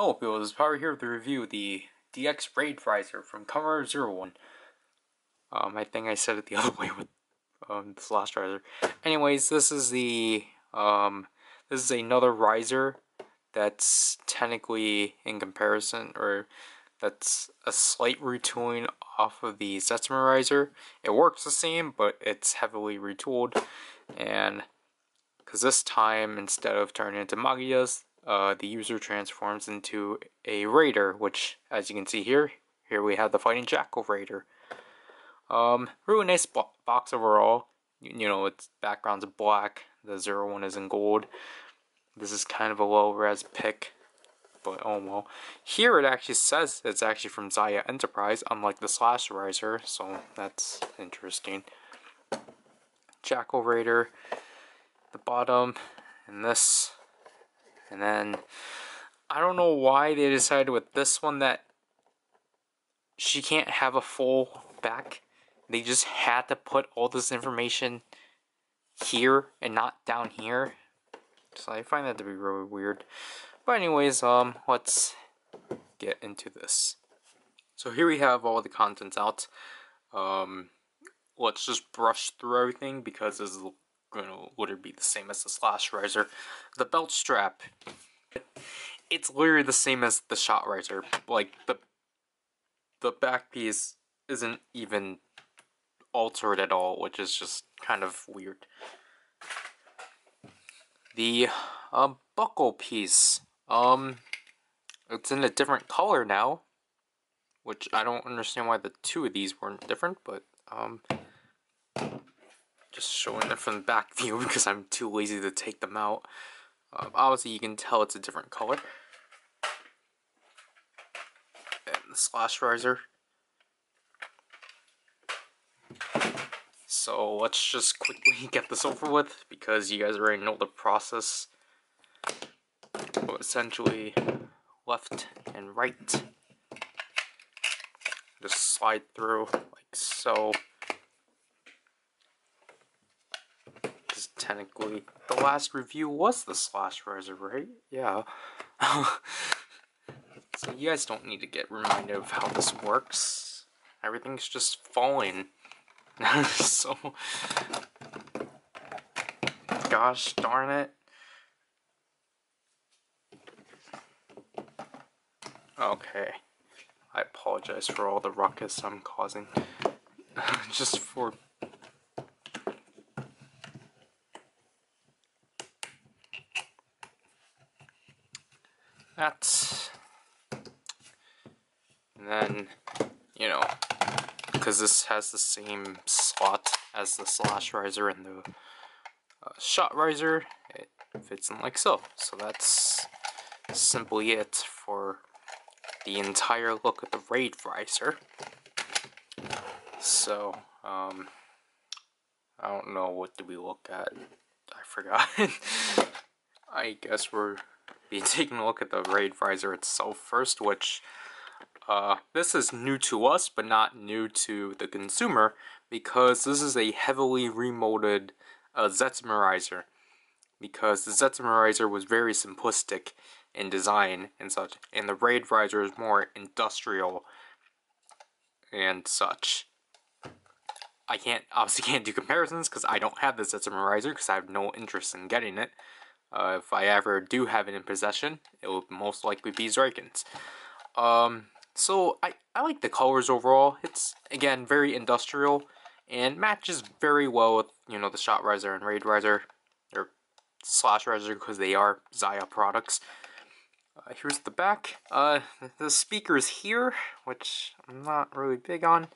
Hello people, this is Power here to review the DX Raidriser from Kamen Rider Zero-One. I think I said it the other way with this last riser. Anyways, this is another riser that's technically in comparison, or that's a slight retooling off of the Zetsumer riser. It works the same, but it's heavily retooled, and because this time, instead of turning into Magiyas, the user transforms into a Raider, which, as you can see here we have the Fighting Jackal Raider. Really nice box overall. You know, its background's black, the Zero-One is in gold. This is kind of a low-res pick, but oh well. Here it actually says it's actually from Zaya Enterprise, unlike the Slash Riser, so that's interesting. Jackal Raider, the bottom, and this. And then, I don't know why they decided with this one that she can't have a full back. They just had to put all this information here and not down here. So I find that to be really weird. But anyways, let's get into this. So here we have all the contents out. Let's just brush through everything because this is gonna literally be the same as the Slash Riser. The belt strap, it's literally the same as the Shot Riser. Like the back piece isn't even altered at all, which is just kind of weird. The buckle piece, it's in a different color now, which I don't understand why the two of these weren't different, but just showing it from the back view because I'm too lazy to take them out. Obviously you can tell it's a different color. And the Slash Riser. So let's just quickly get this over with because you guys already know the process. But essentially, left and right. Just slide through like so. Technically, the last review was the Slash Riser, right? Yeah. So you guys don't need to get reminded of how this works. Everything's just falling. So, gosh darn it. Okay. I apologize for all the ruckus I'm causing. Just for... That's... And then, you know, because this has the same slot as the Slash Riser and the Shot Riser, it fits in like so. So that's simply it for the entire look at the Raidriser. So, I don't know, what do we look at? I forgot. I guess we're taking a look at the Raidriser itself first, which this is new to us, but not new to the consumer, because this is a heavily remolded Zetsumer riser. Because the Zetsumer riser was very simplistic in design and such, and the Raidriser is more industrial and such. I obviously can't do comparisons because I don't have the Zetsumer riser because I have no interest in getting it. If I ever do have it in possession, it will most likely be Zreiken's. So I like the colors overall. It's, again, very industrial and matches very well with, you know, the Shot Riser and Raidriser, or Slash Riser, because they are Zaya products. Here's the back. The speaker's here, which I'm not really big on.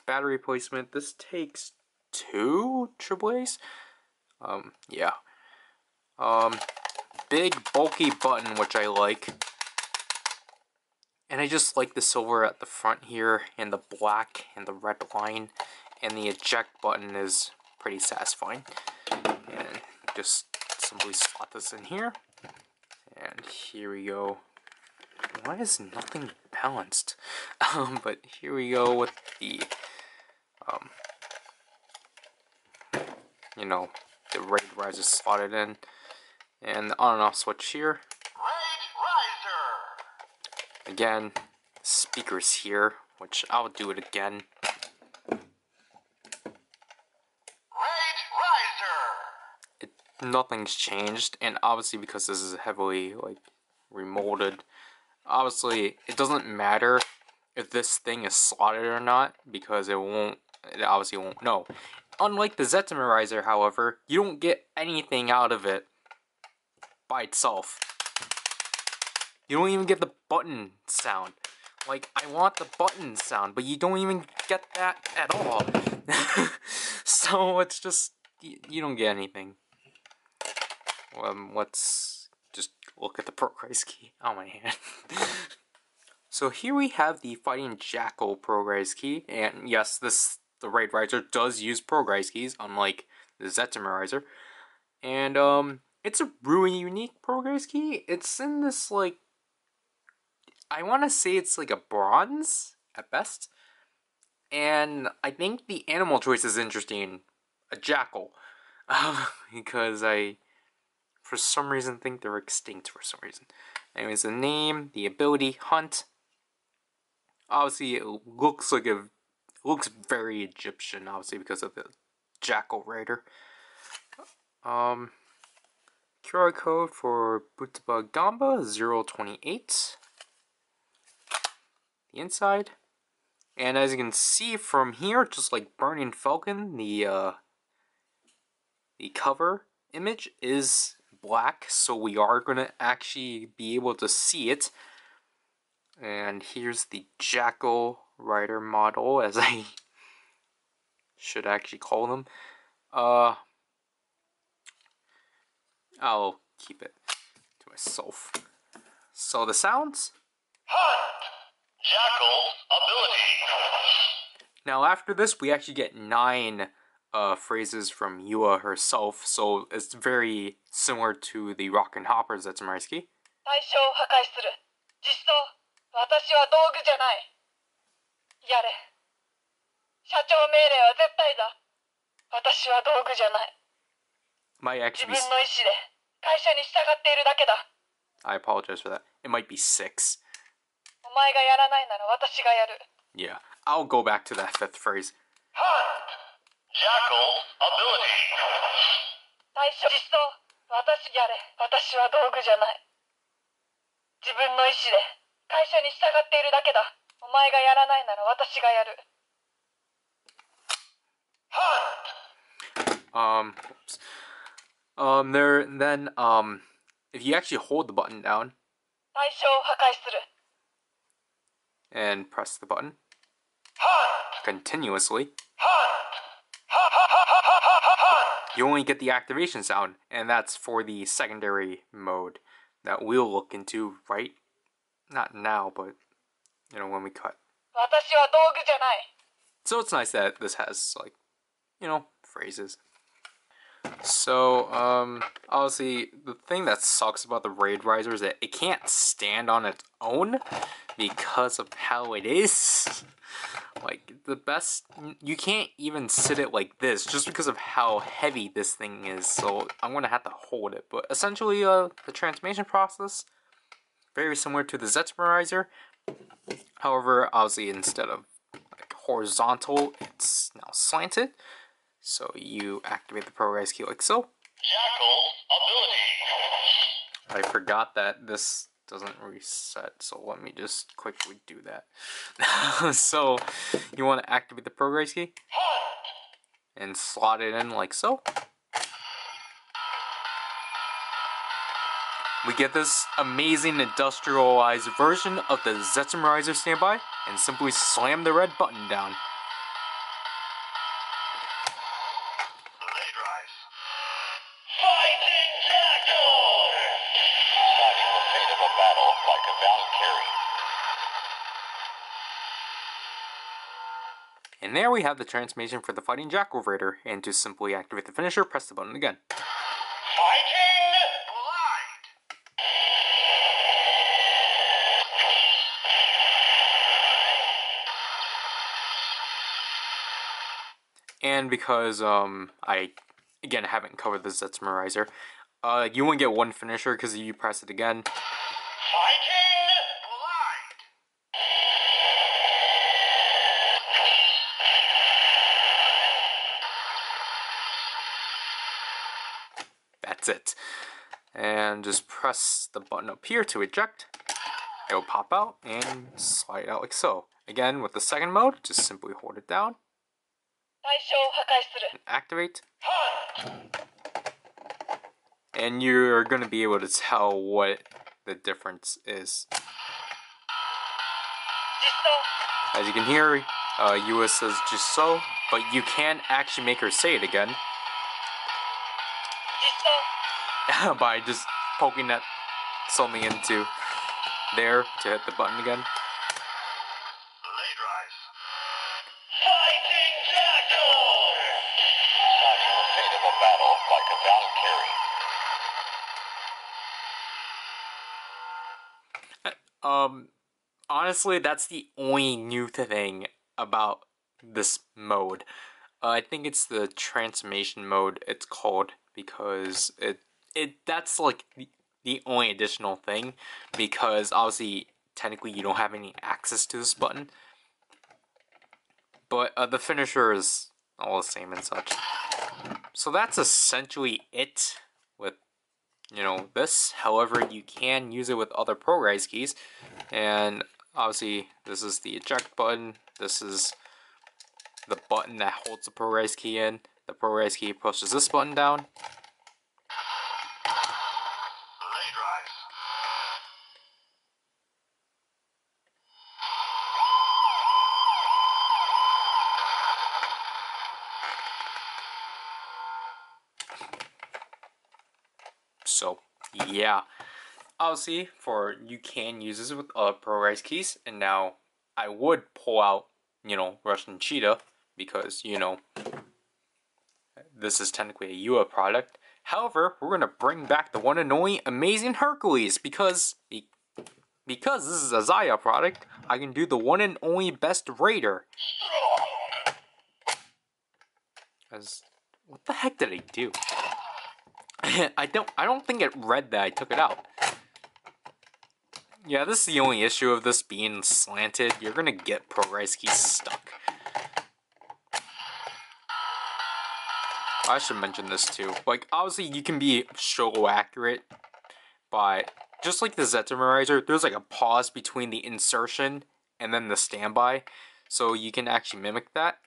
Battery placement. This takes 2 AAAs. Yeah. Big bulky button, which I like. And I just like the silver at the front here, and the black, and the red line, and the eject button is pretty satisfying. And just simply slot this in here, and here we go. Why is nothing balanced? But here we go with the, you know, the Raidriser slotted in, and the on and off switch here. Again, speakers here, which I'll do it again. Nothing's changed, and obviously because this is heavily like remolded, obviously it doesn't matter if this thing is slotted or not, because it obviously won't know. Unlike the Raidriser, however, you don't get anything out of it by itself. You don't even get the button sound. Like, I want the button sound, but you don't even get that at all. So it's just, you don't get anything. Let's just look at the progress key on my hand. So here we have the Fighting Jackal progress key, and yes, the Raidriser does use progress keys, unlike the Raidriser. And it's a really unique progress key. It's in this, like, I want to say it's like a bronze at best, and I think the animal choice is interesting, a jackal, because I, for some reason, think they're extinct for some reason. Anyways, the name, the ability, hunt. Obviously, it looks like it looks very Egyptian, obviously because of the Jackal Rider. QR code for Butaba Gamba 028. The inside, and as you can see from here, just like Burning Falcon, the cover image is black, so we are gonna actually be able to see it. And here's the Jackal Rider model, as I should actually call them. I'll keep it to myself. So the sounds. Hunt! Jackal's ability. Now after this, we actually get 9 phrases from Yua herself, so it's very similar to the Rockin' Hopper's Zetsumaruski. 対象を破壊する。実装。私は道具じゃない。やれ。社長命令は絶対だ。私は道具じゃない。自分の意志で会社に従っているだけだ。I apologize for that. It might be 6. お前がやらないなら私がやる。Yeah, I'll go back to that 5th phrase. Hunt! Jackal's ability. 対象実装。私やれ。私は道具じゃない。自分の意志で会社に従っているだけだ。お前がやらないなら私がやる。Hunt! If you actually hold the button down 対象を破壊する。 and press the button Hunt! continuously, Hunt! you only get the activation sound, and that's for the secondary mode that we'll look into, right? Not now, but, you know, when we cut. 私は道具じゃない。 So it's nice that this has, like, you know, phrases. So, obviously, the thing that sucks about the Raidriser is that it can't stand on its own because of how it is. Like, you can't even sit it like this just because of how heavy this thing is, so I'm gonna have to hold it. But essentially, the transformation process, very similar to the Zetsumaruiser. However, obviously, instead of like horizontal, it's now slanted. So you activate the progress key like so. Jackal's ability. I forgot that this doesn't reset, so let me just quickly do that. So you want to activate the progress key and slot it in like so. We get this amazing industrialized version of the Zetsumaruiser standby and simply slam the red button down. And there we have the transformation for the Fighting Jackal Raider, and to simply activate the finisher, press the button again. Fighting Blind! And because I again haven't covered the Zetsumaruiser, you won't get one finisher because you press it again. Fighting Blind! that's it. And just press the button up here to eject. It'll pop out and slide out like so. Again, with the second mode, just simply hold it down. And activate. And you're going to be able to tell what the difference is. As you can hear, Yua says just so, but you can actually make her say it again. By just poking that something into there to hit the button again. Fighting Jackal! Starting the fate of a battle like a Valkyrie. Honestly, that's the only new thing about this mode. I think it's the transformation mode it's called, because that's like the only additional thing, because obviously technically you don't have any access to this button. But the finisher is all the same and such. So that's essentially it with, this. However, you can use it with other PowerRider keys. And obviously, this is the eject button. This is the button that holds the PowerRider key in. The PowerRider key pushes this button down. So, yeah. Obviously, you can use this with other PowerRider keys, and now I would pull out, Russian Cheetah, because, this is technically a UA product. However, we're gonna bring back the one and only Amazing Hercules, because this is a Zaya product. I can do the one and only best raider. What the heck did I do? I don't think it read that I took it out. Yeah, this is the only issue of this being slanted. You're gonna get PowerRider keys stuck. I should mention this too. Like, obviously you can be so accurate by, just like the Zetramerizer, there's like a pause between the insertion and then the standby. So you can actually mimic that.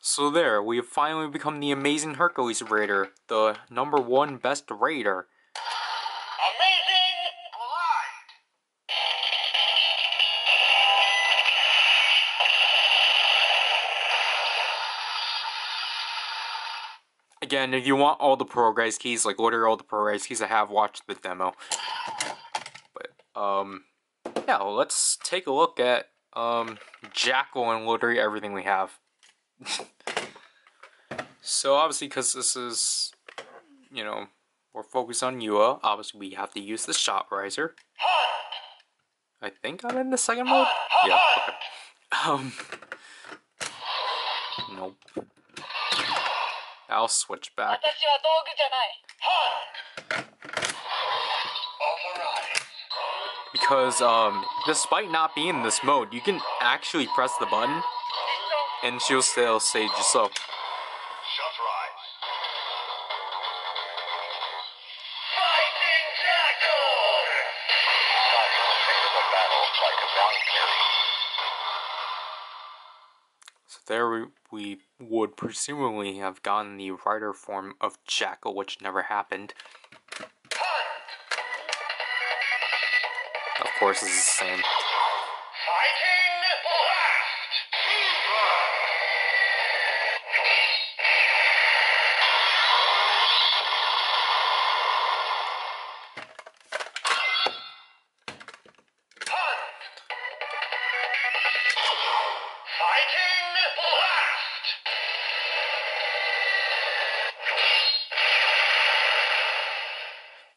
So there, we have finally become the Amazing Hercules Raider, the #1 best raider. Amazing Glide! Again, if you want all the PowerRider keys, like literally all the PowerRider keys I have, watched the demo. But, yeah, well, let's take a look at, Jackal and literally everything we have. So obviously, because this is, we're focused on Yua, obviously we have to use the Shot Riser. I think I'm in the second mode? Yeah, okay. Nope. I'll switch back. Because, despite not being in this mode, you can actually press the button, and she'll still say just so. So there we would presumably have gotten the rider form of Jackal, which never happened. Of course, it's the same.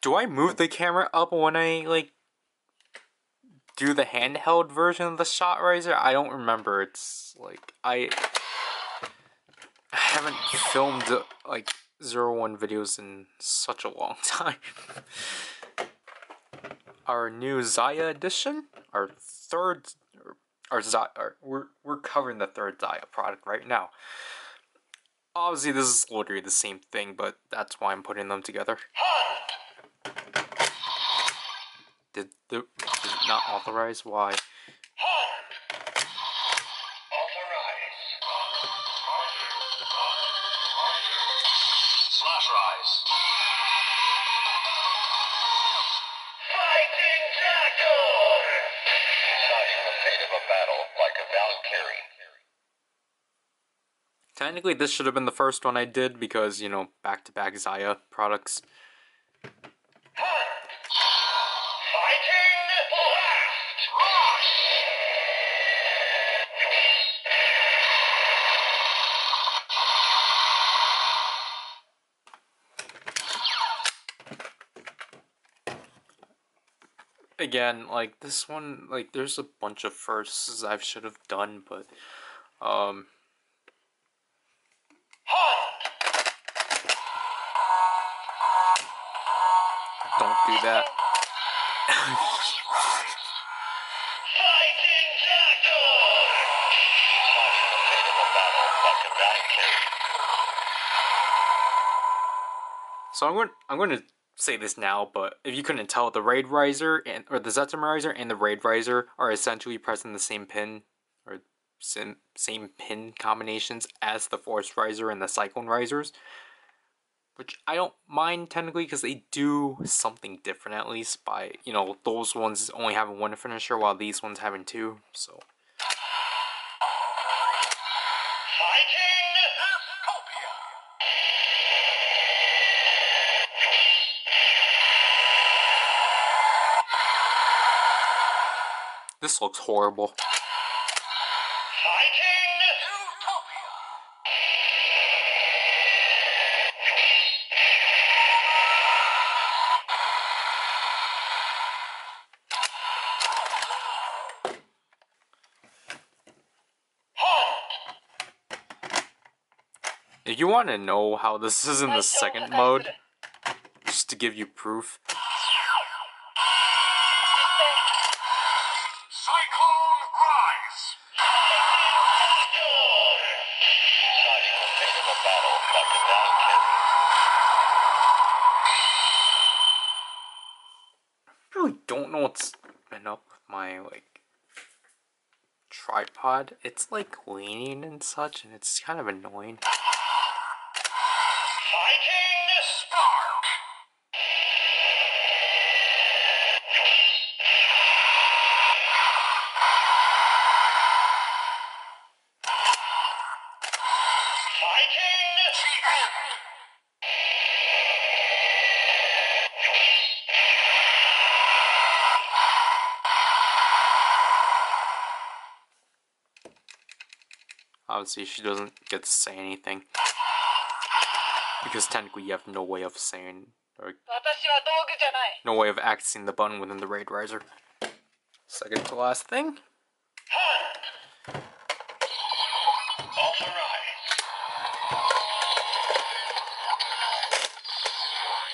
Do I move the camera up when I, like, do the handheld version of the Shot Riser? I don't remember. It's, like, I haven't filmed, like, Zero-One videos in such a long time. our new Zaya edition, our third, we're covering the third Zaya product right now. Obviously, this is literally the same thing, but that's why I'm putting them together. Did it not authorize? Why? Slash rise. Fighting Jackal! Deciding the fate of a battle like a Valkyrie. Technically, this should have been the first one I did because, you know, back-to-back Zaya products. Fighting Blast! Rush! Again, like, this one, like, there's a bunch of firsts I should have done, but, don't do that. Fighting Jackal! Deciding the fate of a battle like a Valkyrie. So I'm going to say this now, but if you couldn't tell, the Raidriser or the Zetsumizer and the Raidriser are essentially pressing the same pin or same pin combinations as the Force Riser and the Cyclone Risers, which I don't mind technically because they do something different at least by, you know, those ones only having one finisher while these ones having two. So Fighting Utopia! this looks horrible. Fighting Utopia! If you want to know how this is in the second mode, just to give you proof, Cyclone Rise! Deciding the fate of a battle like a Valkyrie. I really don't know what's been up with my, like, tripod. It's, like, leaning and such, and it's kind of annoying. Fighting Spark! Fighting the end! Obviously, she doesn't get to say anything. Because technically, you have no way of saying, or 私は道具じゃない no way of accessing the button within the Raidriser. Second to last thing. Authorize.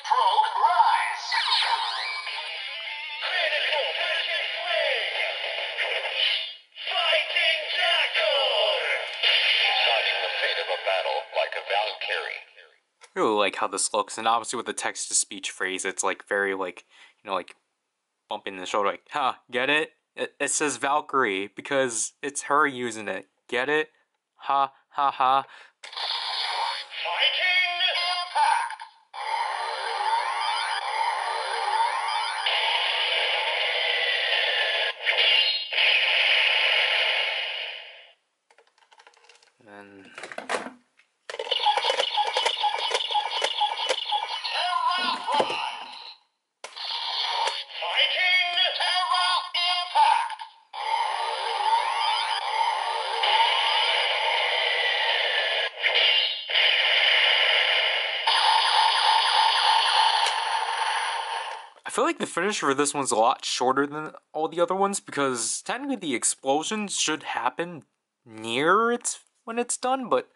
Probe Rise. Critical Vision Swing. Fighting Jackal. Deciding the fate of a battle like a Valkyrie. I really like how this looks, and obviously with the text-to-speech phrase, it's like very, like, you know, like bumping the shoulder, like, huh, get it? It says Valkyrie because it's her using it. Get it? Ha ha ha. Fighting Impact. And Fighting Terra Impact. I feel like the finisher for this one's a lot shorter than all the other ones because technically the explosions should happen near it when it's done, but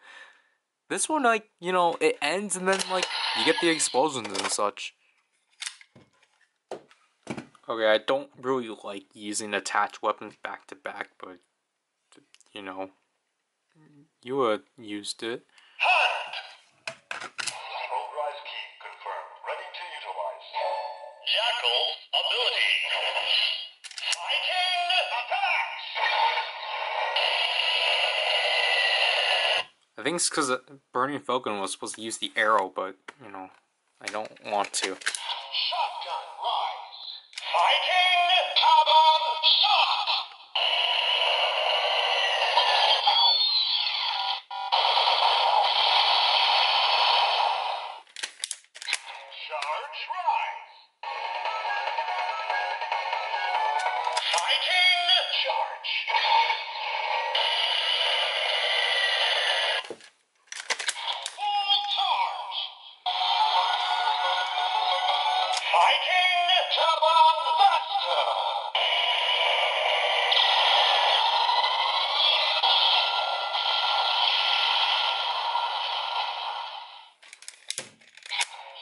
this one, like, you know, it ends and then, like, you get the explosions and such. Okay, I don't really like using attached weapons back to back, but you know, you used it. Rise key confirmed. Ready to utilize. Jackal's ability. Fighting attacks! I think it's because Burning Falcon was supposed to use the arrow, but you know, I don't want to. Shotgun rise. Fighting Kamen shot. Charge rise. Fighting charge. Full charge. Fighting Kamen Buster.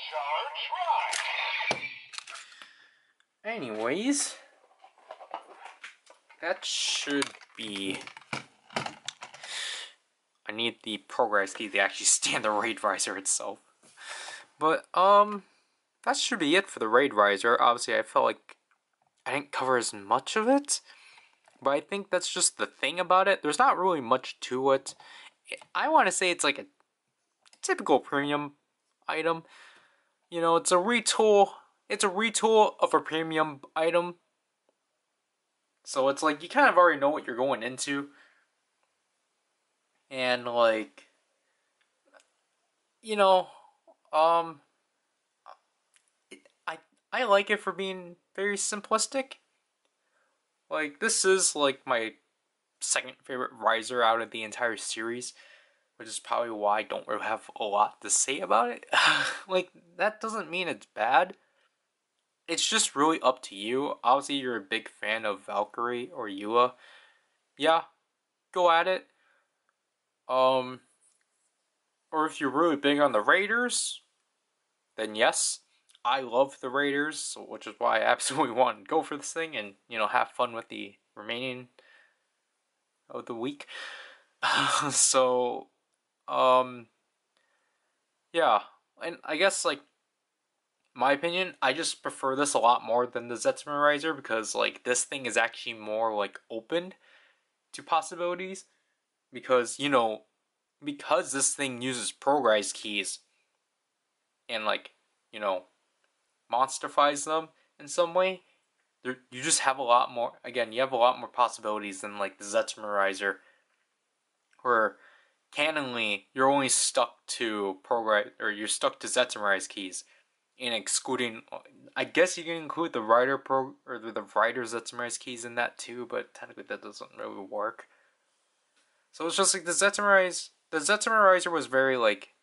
Charge rise. Anyways, that should be. I need the progress key to actually stand the Raidriser itself. But that should be it for the Raidriser. Obviously, I felt like I didn't cover as much of it, but I think that's just the thing about it. There's not really much to it. I want to say it's like a typical premium item. You know, it's a retool. It's a retool of a premium item. So it's like you kind of already know what you're going into. And like, you know, I like it for being very simplistic. Like, this is like my second favorite riser out of the entire series, which is probably why I don't really have a lot to say about it. Like, that doesn't mean it's bad. It's just really up to you. Obviously, you're a big fan of Valkyrie or Eula. Yeah, go at it. Or if you're really big on the Raiders, then yes, I love the Raiders, which is why I absolutely want to go for this thing and, you know, have fun with the remaining of the week. So, yeah, and I guess, like, my opinion, I just prefer this a lot more than the Zetsumon Riser because, like, this thing is actually more, like, open to possibilities because, you know, because this thing uses progress keys and, like, you know, monstrifies them in some way, you just have a lot more, again, you have a lot more possibilities than, like, the Zetsumon Riser, where canonly, you're only stuck to progress, or you're stuck to Zetsumon keys, and excluding, I guess you can include the Rider or the Rider Zetsumon keys in that too, but technically that doesn't really work. So it's just like the Zetsumon Riser was very, like,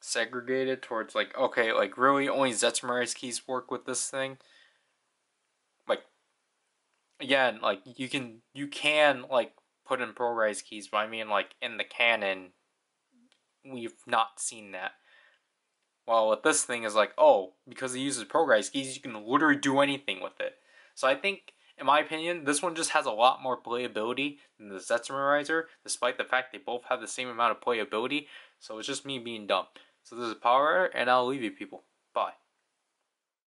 segregated towards, like, okay, like, really only Zetsumon keys work with this thing. Like, again, like, you can like, put in progress keys, but I mean, like, in the canon, we've not seen that. Well, with this thing is like, oh, because it uses progress keys, you can literally do anything with it. So I think, in my opinion, this one just has a lot more playability than the Zetsumon Riser, despite the fact they both have the same amount of playability. So it's just me being dumb. So this is PowerRider, and I'll leave you people. Bye.